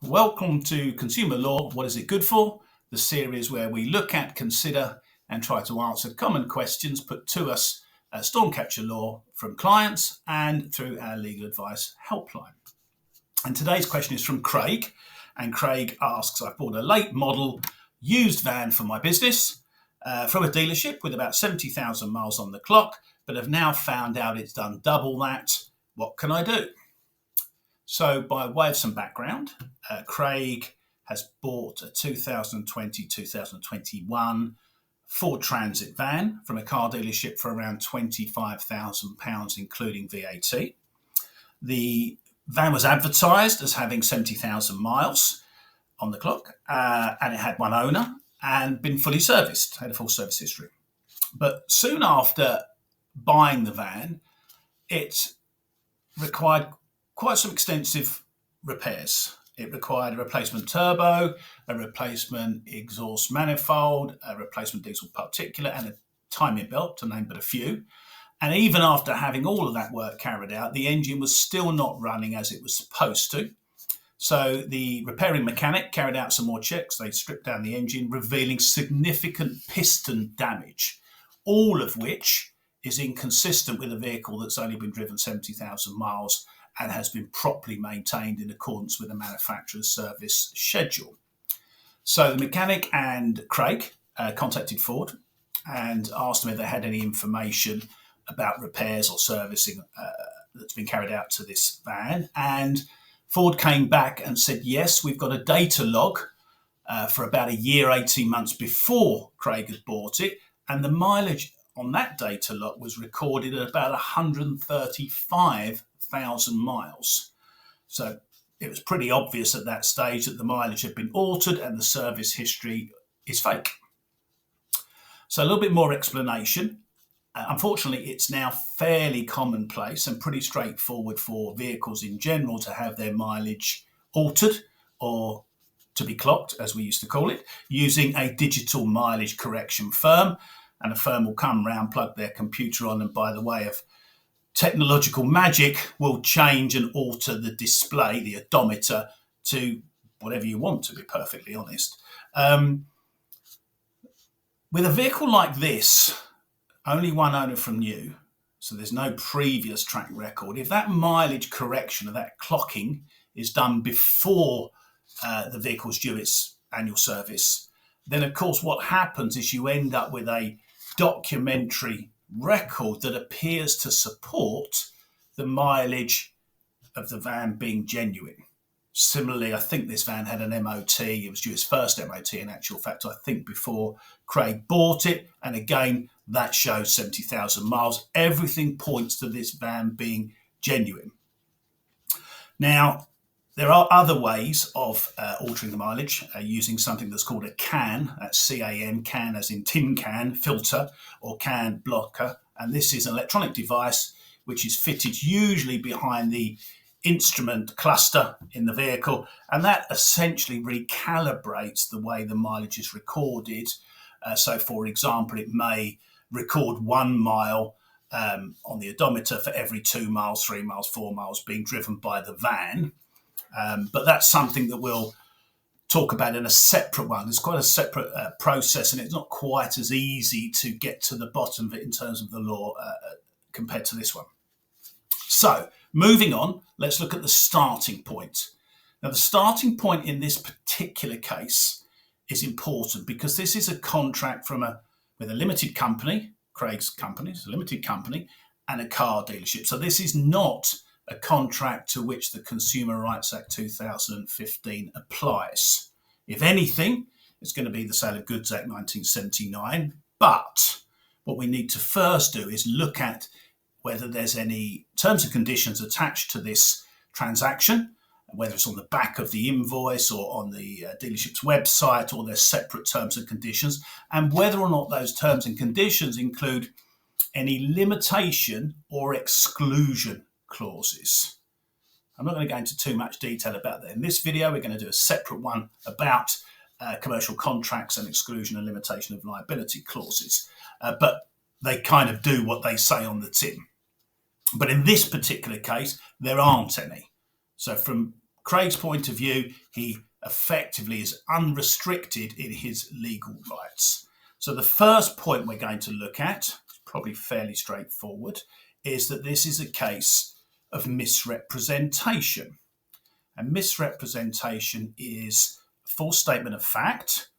Welcome to Consumer Law, What is it good for? The series where we look at, consider and try to answer common questions put to us at Stormcatcher Law from clients and through our legal advice helpline. And today's question is from Craig, and Craig asks, I've bought a late model used van for my business from a dealership with about 70,000 miles on the clock, but have now found out it's done double that. What can I do? So by way of some background, Craig has bought a 2020-2021 Ford Transit van from a car dealership for around £25,000, including VAT. The van was advertised as having 70,000 miles on the clock, and it had one owner and been fully serviced, had a full service history. But soon after buying the van, it required quite some extensive repairs. It required a replacement turbo, a replacement exhaust manifold, a replacement diesel particulate, and a timing belt, to name but a few. And even after having all of that work carried out, the engine was still not running as it was supposed to. So the repairing mechanic carried out some more checks. They stripped down the engine, revealing significant piston damage, all of which is inconsistent with a vehicle that's only been driven 70,000 miles and has been properly maintained in accordance with the manufacturer's service schedule. So the mechanic and Craig contacted Ford and asked them if they had any information about repairs or servicing that's been carried out to this van. And Ford came back and said, yes, we've got a data log for about a year, 18 months before Craig had bought it. And the mileage on that data log was recorded at about 135,000 miles. So it was pretty obvious at that stage that the mileage had been altered and the service history is fake. So a little bit more explanation. Unfortunately, it's now fairly commonplace and pretty straightforward for vehicles in general to have their mileage altered, or to be clocked, as we used to call it, using a digital mileage correction firm. And a firm will come round, plug their computer on, and by the way of technological magic, will change and alter the display, the odometer, to whatever you want, to be perfectly honest. With a vehicle like this, only one owner from new, so there's no previous track record. If that mileage correction or that clocking is done before the vehicle's due its annual service, then of course what happens is you end up with a documentary record that appears to support the mileage of the van being genuine. Similarly, I think this van had an MOT. It was due its first MOT, in actual fact, I think, before Craig bought it. And again, that shows 70,000 miles. Everything points to this van being genuine. Now, there are other ways of altering the mileage using something that's called a CAN, that's C-A-N, CAN as in tin can, filter, or CAN blocker. And this is an electronic device which is fitted usually behind the instrument cluster in the vehicle. And that essentially recalibrates the way the mileage is recorded. So, for example, it may record 1 mile on the odometer for every 2 miles, 3 miles, 4 miles being driven by the van. But that's something that we'll talk about in a separate one. It's quite a separate process, and it's not quite as easy to get to the bottom of it in terms of the law compared to this one. So, moving on, let's look at the starting point. Now, the starting point in this particular case is important because this is a contract with a limited company, Craig's company, it's a limited company, and a car dealership. So this is not a contract to which the Consumer Rights Act 2015 applies. If anything, it's going to be the Sale of Goods Act 1979. But what we need to first do is look at whether there's any terms and conditions attached to this transaction, whether it's on the back of the invoice or on the dealership's website, or there's separate terms and conditions, and whether or not those terms and conditions include any limitation or exclusion clauses. I'm not going to go into too much detail about that in this video. We're going to do a separate one about commercial contracts and exclusion and limitation of liability clauses. But they kind of do what they say on the tin. But in this particular case, there aren't any. So from Craig's point of view, he effectively is unrestricted in his legal rights. So the first point we're going to look at, probably fairly straightforward, is that this is a case of misrepresentation. And misrepresentation is a false statement of fact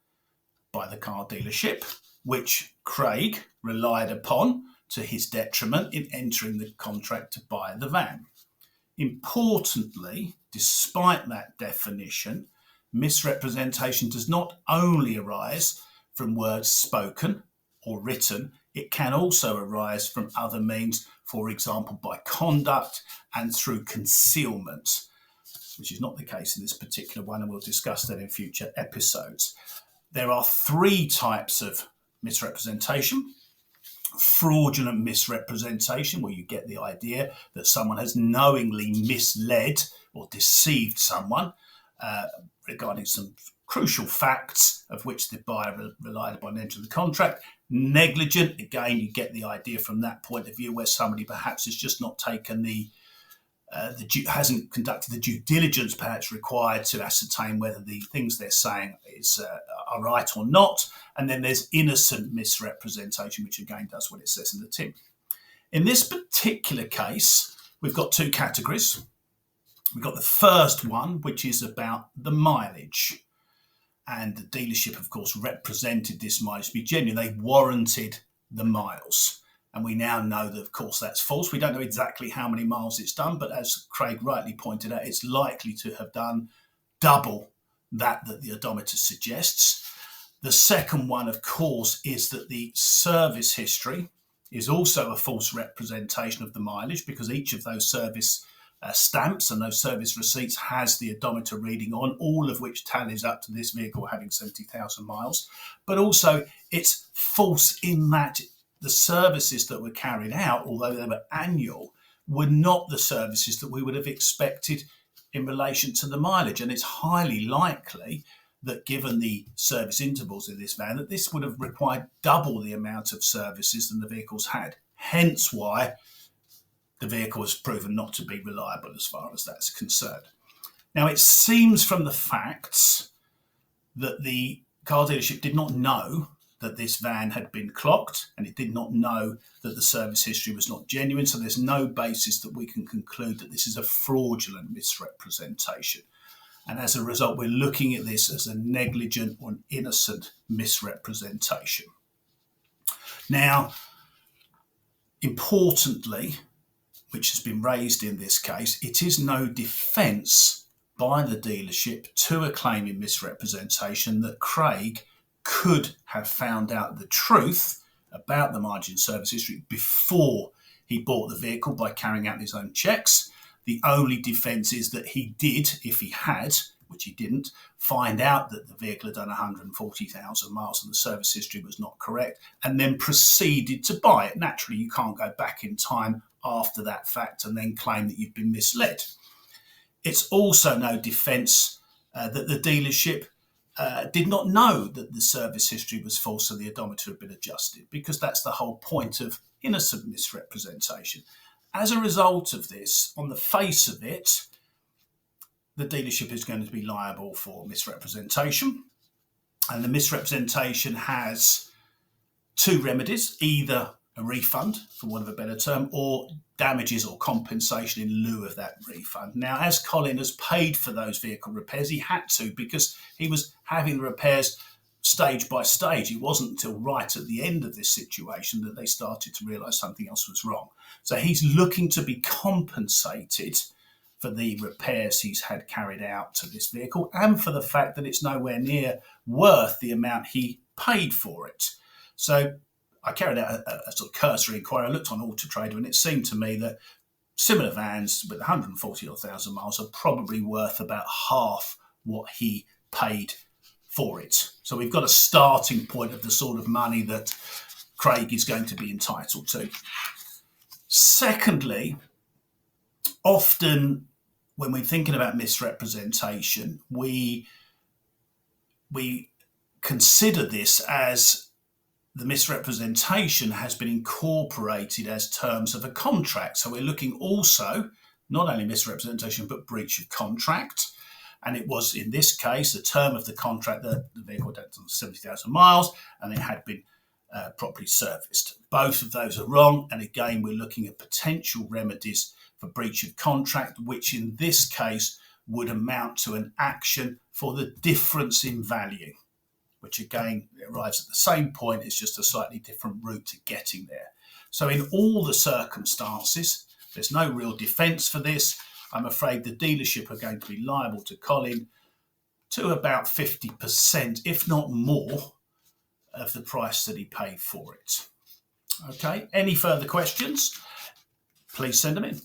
by the car dealership, which Craig relied upon to his detriment in entering the contract to buy the van. Importantly, despite that definition, misrepresentation does not only arise from words spoken or written, it can also arise from other means, for example, by conduct and through concealment, which is not the case in this particular one, and we'll discuss that in future episodes. There are three types of misrepresentation. Fraudulent misrepresentation, where you get the idea that someone has knowingly misled or deceived someone regarding some crucial facts of which the buyer relied upon entering the contract. Negligent, again, you get the idea from that point of view where somebody perhaps has just not taken hasn't conducted the due diligence perhaps required to ascertain whether the things they're saying are right or not. And then there's innocent misrepresentation, which again does what it says in the tin. In this particular case, we've got two categories. We've got the first one, which is about the mileage. And the dealership, of course, represented this mileage to be genuine. They warranted the miles. And we now know that, of course, that's false. We don't know exactly how many miles it's done, but as Craig rightly pointed out, it's likely to have done double that the odometer suggests. The second one, of course, is that the service history is also a false representation of the mileage, because each of those service stamps and those service receipts has the odometer reading on, all of which tallies up to this vehicle having 70,000 miles. But also it's false in that the services that were carried out, although they were annual, were not the services that we would have expected in relation to the mileage. And it's highly likely that, given the service intervals in this van, that this would have required double the amount of services than the vehicles had. Hence why the vehicle has proven not to be reliable as far as that's concerned. Now, it seems from the facts that the car dealership did not know that this van had been clocked, and it did not know that the service history was not genuine. So there's no basis that we can conclude that this is a fraudulent misrepresentation. And as a result, we're looking at this as a negligent or an innocent misrepresentation. Now, importantly, which has been raised in this case, it is no defence by the dealership to a claim in misrepresentation that Craig could have found out the truth about the margin service history before he bought the vehicle by carrying out his own checks. The only defence is that he did, if he had, which he didn't, find out that the vehicle had done 140,000 miles and the service history was not correct, and then proceeded to buy it. Naturally, you can't go back in time after that fact and then claim that you've been misled. It's also no defence that the dealership did not know that the service history was false and the odometer had been adjusted, because that's the whole point of innocent misrepresentation. As a result of this, on the face of it, the dealership is going to be liable for misrepresentation. And the misrepresentation has two remedies: either a refund, for want of a better term, or damages or compensation in lieu of that refund. Now, as Colin has paid for those vehicle repairs, he had to, because he was having the repairs stage by stage. It wasn't until right at the end of this situation that they started to realise something else was wrong. So he's looking to be compensated for the repairs he's had carried out to this vehicle, and for the fact that it's nowhere near worth the amount he paid for it. So I carried out a sort of cursory inquiry. I looked on Auto Trader, and it seemed to me that similar vans with 140,000 miles are probably worth about half what he paid for it. So we've got a starting point of the sort of money that Craig is going to be entitled to. Secondly, often when we're thinking about misrepresentation, we consider this as the misrepresentation has been incorporated as terms of a contract. So we're looking also not only misrepresentation but breach of contract. And it was, in this case, the term of the contract that the vehicle had done 70,000 miles and it had been properly serviced. Both of those are wrong. And again, we're looking at potential remedies for breach of contract, which in this case would amount to an action for the difference in value, which again arrives at the same point. It's just a slightly different route to getting there. So in all the circumstances, there's no real defence for this. I'm afraid the dealership are going to be liable to Colin to about 50%, if not more, of the price that he paid for it. Okay, any further questions? Please send them in.